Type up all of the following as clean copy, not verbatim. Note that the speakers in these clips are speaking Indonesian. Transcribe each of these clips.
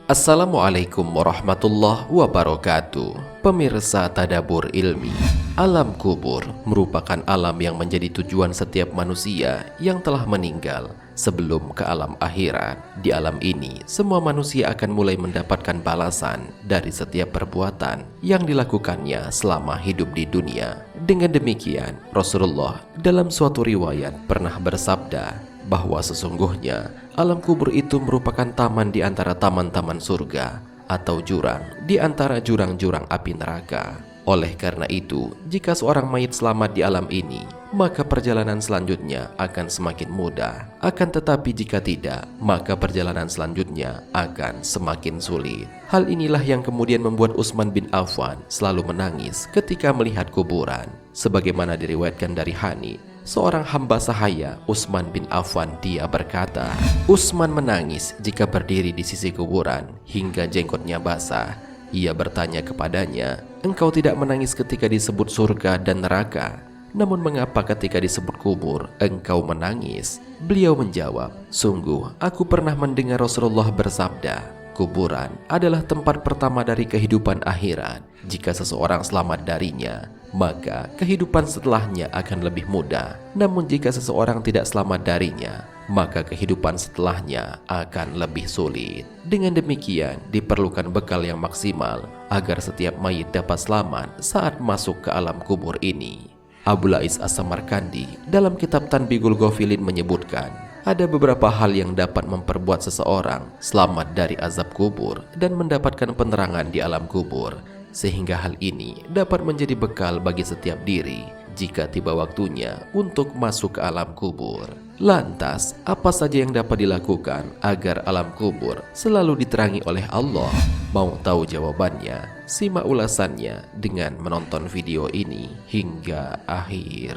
Assalamualaikum warahmatullahi wabarakatuh. Pemirsa Tadabbur Ilmi, alam kubur merupakan alam yang menjadi tujuan setiap manusia yang telah meninggal sebelum ke alam akhirat. Di alam ini, semua manusia akan mulai mendapatkan balasan dari setiap perbuatan yang dilakukannya selama hidup di dunia. Dengan demikian, Rasulullah dalam suatu riwayat pernah bersabda bahwa sesungguhnya alam kubur itu merupakan taman di antara taman-taman surga atau jurang di antara jurang-jurang api neraka. Oleh karena itu, jika seorang mayit selamat di alam ini, maka perjalanan selanjutnya akan semakin mudah. Akan tetapi jika tidak, maka perjalanan selanjutnya akan semakin sulit. Hal inilah yang kemudian membuat Utsman bin Affan selalu menangis ketika melihat kuburan. Sebagaimana diriwayatkan dari Hani, seorang hamba sahaya Utsman bin Affan, dia berkata, Utsman menangis jika berdiri di sisi kuburan hingga jenggotnya basah. Ia bertanya kepadanya, engkau tidak menangis ketika disebut surga dan neraka, namun mengapa ketika disebut kubur engkau menangis? Beliau menjawab, sungguh aku pernah mendengar Rasulullah bersabda, kuburan adalah tempat pertama dari kehidupan akhirat. Jika seseorang selamat darinya, maka kehidupan setelahnya akan lebih mudah. Namun jika seseorang tidak selamat darinya, maka kehidupan setelahnya akan lebih sulit. Dengan demikian, diperlukan bekal yang maksimal agar setiap mayit dapat selamat saat masuk ke alam kubur ini. Abu Lais As-Samarkandi dalam kitab Tanbihul Ghafilin menyebutkan, ada beberapa hal yang dapat memperbuat seseorang selamat dari azab kubur dan mendapatkan penerangan di alam kubur, sehingga hal ini dapat menjadi bekal bagi setiap diri jika tiba waktunya untuk masuk ke alam kubur. Lantas, apa saja yang dapat dilakukan agar alam kubur selalu diterangi oleh Allah? Mau tahu jawabannya? Simak ulasannya dengan menonton video ini hingga akhir.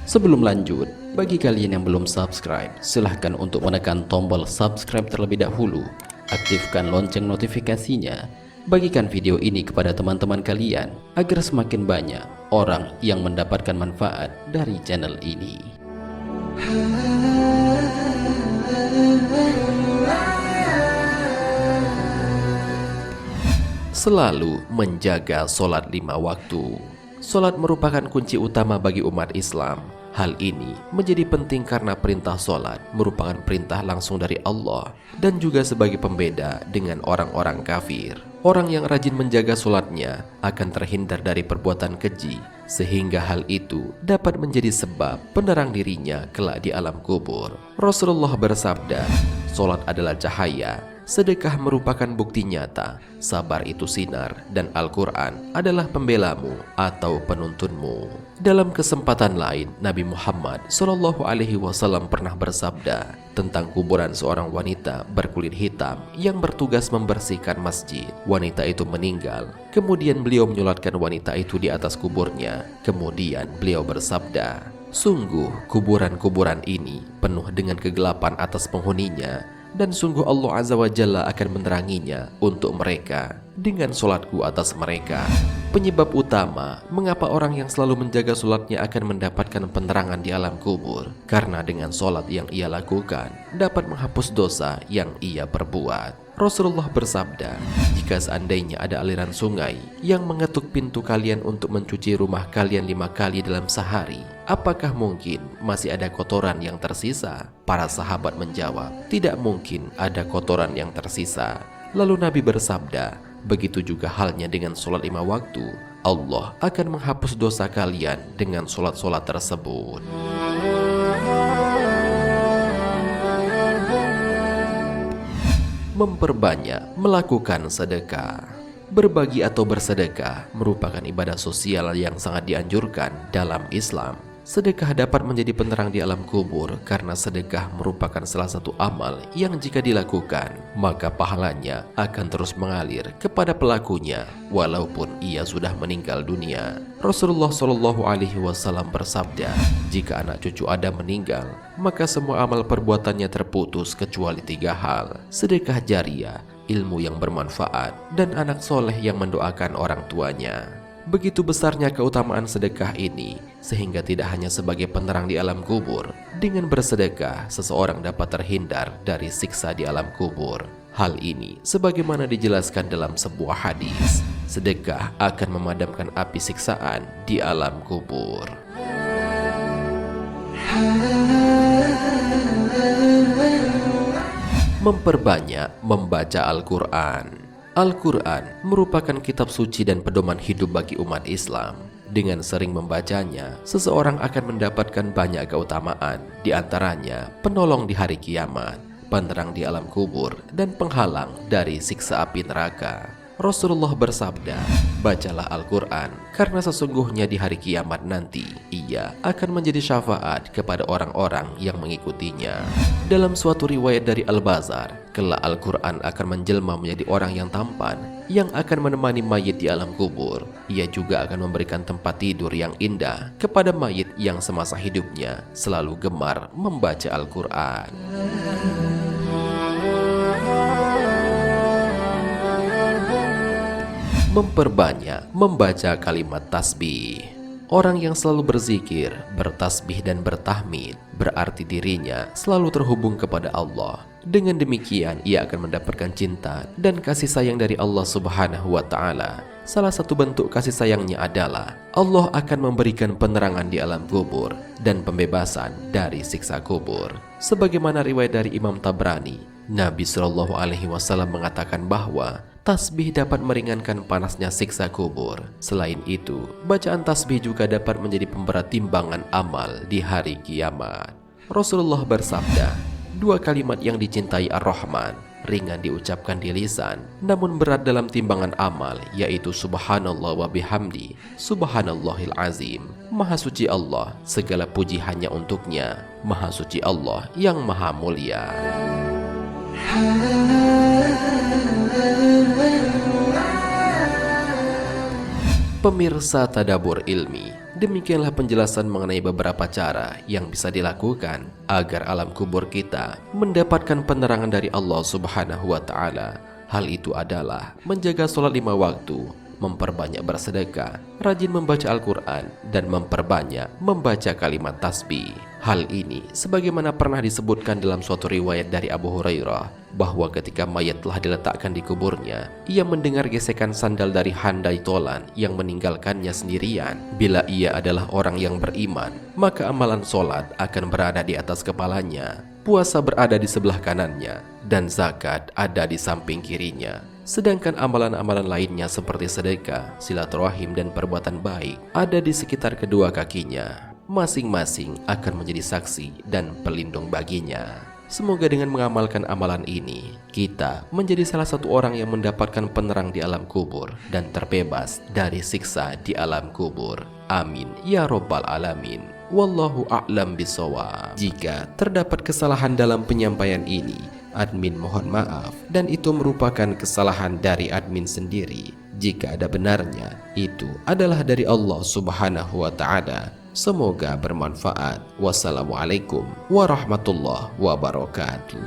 Sebelum lanjut, bagi kalian yang belum subscribe, silahkan untuk menekan tombol subscribe terlebih dahulu. Aktifkan lonceng notifikasinya. Bagikan video ini kepada teman-teman kalian agar semakin banyak orang yang mendapatkan manfaat dari channel ini. Selalu menjaga sholat 5 waktu. Sholat merupakan kunci utama bagi umat Islam. Hal ini menjadi penting karena perintah sholat merupakan perintah langsung dari Allah dan juga sebagai pembeda dengan orang-orang kafir. Orang yang rajin menjaga sholatnya akan terhindar dari perbuatan keji, sehingga hal itu dapat menjadi sebab penerang dirinya kelak di alam kubur. Rasulullah bersabda, sholat adalah cahaya, sedekah merupakan bukti nyata, sabar itu sinar, dan Al-Quran adalah pembelamu atau penuntunmu. Dalam kesempatan lain, Nabi Muhammad SAW pernah bersabda tentang kuburan seorang wanita berkulit hitam yang bertugas membersihkan masjid. Wanita itu meninggal, kemudian beliau menyolatkan wanita itu di atas kuburnya. Kemudian beliau bersabda, sungguh kuburan-kuburan ini penuh dengan kegelapan atas penghuninya, dan sungguh Allah Azza wa Jalla akan meneranginya untuk mereka dengan solatku atas mereka. Penyebab utama mengapa orang yang selalu menjaga solatnya akan mendapatkan penerangan di alam kubur, karena dengan solat yang ia lakukan dapat menghapus dosa yang ia perbuat. Rasulullah bersabda, jika seandainya ada aliran sungai yang mengetuk pintu kalian untuk mencuci rumah kalian 5 kali dalam sehari, apakah mungkin masih ada kotoran yang tersisa? Para sahabat menjawab, tidak mungkin ada kotoran yang tersisa. Lalu Nabi bersabda, begitu juga halnya dengan sholat 5 waktu, Allah akan menghapus dosa kalian dengan sholat-sholat tersebut. Memperbanyak melakukan sedekah. Berbagi atau bersedekah merupakan ibadah sosial yang sangat dianjurkan dalam Islam. Sedekah dapat menjadi penerang di alam kubur karena sedekah merupakan salah satu amal yang jika dilakukan, maka pahalanya akan terus mengalir kepada pelakunya walaupun ia sudah meninggal dunia. Rasulullah SAW bersabda, jika anak cucu Adam meninggal, maka semua amal perbuatannya terputus kecuali 3 hal: sedekah jariah, ilmu yang bermanfaat, dan anak soleh yang mendoakan orang tuanya. Begitu besarnya keutamaan sedekah ini, sehingga tidak hanya sebagai penerang di alam kubur. Dengan bersedekah, seseorang dapat terhindar dari siksa di alam kubur. Hal ini sebagaimana dijelaskan dalam sebuah hadis, sedekah akan memadamkan api siksaan di alam kubur. Memperbanyak membaca Al-Quran. Al-Quran merupakan kitab suci dan pedoman hidup bagi umat Islam. Dengan sering membacanya, seseorang akan mendapatkan banyak keutamaan, di antaranya penolong di hari kiamat, penerang di alam kubur, dan penghalang dari siksa api neraka. Rasulullah bersabda, "Bacalah Al-Quran, karena sesungguhnya di hari kiamat nanti, ia akan menjadi syafaat kepada orang-orang yang mengikutinya." Dalam suatu riwayat dari Al-Bazar, kelak Al-Quran akan menjelma menjadi orang yang tampan, yang akan menemani mayit di alam kubur. Ia juga akan memberikan tempat tidur yang indah kepada mayit yang semasa hidupnya selalu gemar membaca Al-Quran. Memperbanyak membaca kalimat tasbih. Orang yang selalu berzikir, bertasbih dan bertahmid berarti dirinya selalu terhubung kepada Allah. Dengan demikian ia akan mendapatkan cinta dan kasih sayang dari Allah Subhanahu wa Ta'ala. Salah satu bentuk kasih sayangnya adalah Allah akan memberikan penerangan di alam kubur dan pembebasan dari siksa kubur. Sebagaimana riwayat dari Imam Tabrani, Nabi SAW mengatakan bahwa tasbih dapat meringankan panasnya siksa kubur. Selain itu, bacaan tasbih juga dapat menjadi pemberat timbangan amal di hari kiamat. Rasulullah bersabda, "Dua kalimat yang dicintai Ar-Rahman, ringan diucapkan di lisan, namun berat dalam timbangan amal, yaitu Subhanallah wa bihamdi, Subhanallahil azim." Maha suci Allah, segala puji hanya untuknya. Maha suci Allah yang maha mulia. Pemirsa Tadabbur Ilmi, demikianlah penjelasan mengenai beberapa cara yang bisa dilakukan agar alam kubur kita mendapatkan penerangan dari Allah Subhanahu wa Ta'ala. Hal itu adalah menjaga sholat 5 waktu, memperbanyak bersedekah, rajin membaca Al-Quran, dan memperbanyak membaca kalimat tasbih. Hal ini sebagaimana pernah disebutkan dalam suatu riwayat dari Abu Hurairah, bahwa ketika mayat telah diletakkan di kuburnya, ia mendengar gesekan sandal dari handai tolan yang meninggalkannya sendirian. Bila ia adalah orang yang beriman, maka amalan sholat akan berada di atas kepalanya, puasa berada di sebelah kanannya, dan zakat ada di samping kirinya. Sedangkan amalan-amalan lainnya seperti sedekah, silaturahim, dan perbuatan baik ada di sekitar kedua kakinya. Masing-masing akan menjadi saksi dan pelindung baginya. Semoga dengan mengamalkan amalan ini, kita menjadi salah satu orang yang mendapatkan penerang di alam kubur dan terbebas dari siksa di alam kubur. Amin ya robbal alamin. Wallahu a'lam bishawab. Jika terdapat kesalahan dalam penyampaian ini, admin mohon maaf, dan itu merupakan kesalahan dari admin sendiri. Jika ada benarnya, itu adalah dari Allah Subhanahu wa Ta'ala. Semoga bermanfaat. Wassalamualaikum warahmatullahi wabarakatuh.